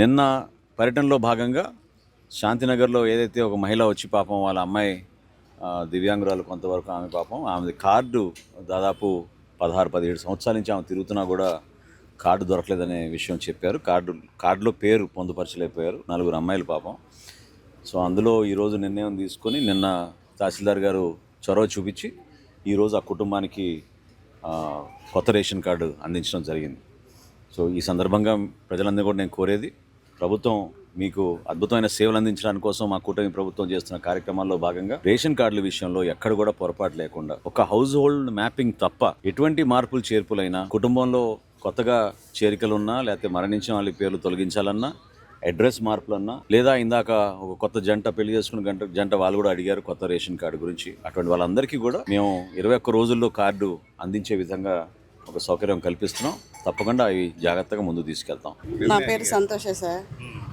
నిన్న పర్యటనలో భాగంగా శాంతినగర్లో ఏదైతే ఒక మహిళ వచ్చి పాపం వాళ్ళ అమ్మాయి దివ్యాంగురాలు కొంతవరకు ఆమె పాపం ఆమెది కార్డు దాదాపు 16-17 సంవత్సరాల నుంచి ఆమె తిరుగుతున్నా కూడా కార్డు దొరకలేదనే విషయం చెప్పారు. కార్డులో పేరు పొందుపరచలేకపోయారు 4 అమ్మాయిలు పాపం. సో అందులో ఈరోజు నిర్ణయం తీసుకొని నిన్న తహసీల్దార్ గారు చొరవ చూపించి ఈరోజు ఆ కుటుంబానికి కొత్త రేషన్ కార్డు అందించడం జరిగింది. సో ఈ సందర్భంగా ప్రజలందరూ కూడా నేను కోరేది, ప్రభుత్వం మీకు అద్భుతమైన సేవలు అందించడానికి కోసం మా కూటమి ప్రభుత్వం చేస్తున్న కార్యక్రమాల్లో భాగంగా రేషన్ కార్డుల విషయంలో ఎక్కడ కూడా పొరపాటు లేకుండా ఒక హౌస్ హోల్డ్ మ్యాపింగ్ తప్ప ఎటువంటి మార్పులు చేర్పులైనా, కుటుంబంలో కొత్తగా చేరికలున్నా లేకపోతే మరణించిన వాళ్ళ పేర్లు తొలగించాలన్నా, అడ్రస్ మార్పులన్నా, లేదా ఇందాక ఒక కొత్త జంట పెళ్లి చేసుకున్న జంట వాళ్ళు కూడా అడిగారు కొత్త రేషన్ కార్డు గురించి. అటువంటి వాళ్ళందరికీ కూడా మేము 21 రోజుల్లో కార్డు అందించే విధంగా ఒక సౌకర్యం కల్పిస్తున్నాం. తప్పకుండా అవి జాగ్రత్తగా ముందుకు తీసుకెళ్తాం. నా పేరు సంతోష సార్.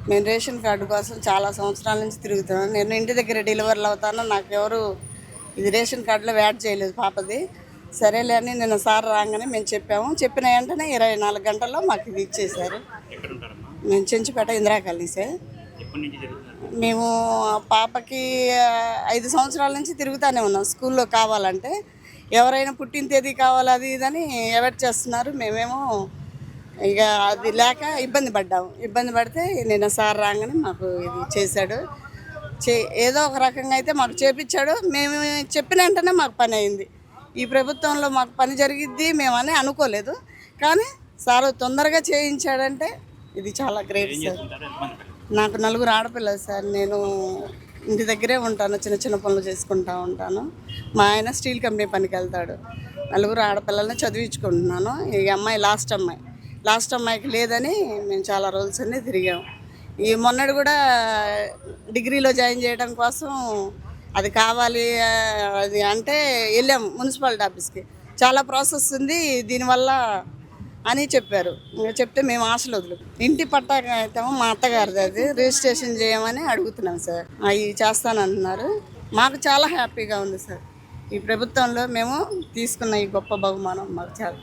నేను రేషన్ కార్డు కోసం చాలా సంవత్సరాల నుంచి తిరుగుతున్నాను. నేను ఇంటి దగ్గర డెలివరీలు అవుతాను, నాకు ఎవరు ఇది రేషన్ కార్డులో యాడ్ చేయలేదు పాపది. సరేలే అని నిన్న సార్ రాగానే మేము చెప్పాము. చెప్పిన వెంటనే 24 గంటల్లో మాకు ఇది ఇచ్చేశారు. మేము చెంచుపేట ఇందిరా కాలనీ సార్. మేము పాపకి 5 సంవత్సరాల నుంచి తిరుగుతూనే ఉన్నాం. స్కూల్లో కావాలంటే ఎవరైనా పుట్టిన తేదీ కావాలి అది ఇదని ఎవరు చేస్తున్నారు. మేమేమో ఇక అది లేక ఇబ్బంది పడితే నిన్న సార్ రాగానే మాకు ఇది చేశాడు. ఏదో ఒక రకంగా అయితే మాకు చేపించాడు. మేము చెప్పిన వెంటనే మాకు పని అయింది. ఈ ప్రభుత్వంలో మాకు పని జరిగిద్ది మేమని అనుకోలేదు, కానీ సార్ తొందరగా చేయించాడంటే ఇది చాలా గ్రేట్ సార్. నాకు 4 ఆడపిల్లలు సార్. నేను ఇంటి దగ్గరే ఉంటాను, చిన్న చిన్న పనులు చేసుకుంటూ ఉంటాను. మా ఆయన స్టీల్ కంపెనీ పనికి వెళ్తాడు. 4 ఆడపిల్లల్ని చదివించుకుంటున్నాను. ఈ అమ్మాయి లాస్ట్ అమ్మాయికి లేదని మేము చాలా రోజులు అన్నీ తిరిగాము. ఈ మొన్నటి కూడా డిగ్రీలో జాయిన్ చేయడం కోసం అది కావాలి అది అంటే వెళ్ళాము మున్సిపాలిటీ ఆఫీస్కి. చాలా ప్రాసెస్ ఉంది దీనివల్ల అని చెప్పారు. చెప్తే మేము ఆశలు ఇంటి పట్టాక అయితే మా అత్తగారిది అది రిజిస్ట్రేషన్ చేయమని అడుగుతున్నాం సార్. అవి చేస్తానంటున్నారు. మాకు చాలా హ్యాపీగా ఉంది సార్. ఈ ప్రభుత్వంలో మేము తీసుకున్న ఈ గొప్ప బహుమానం మాకు చాలా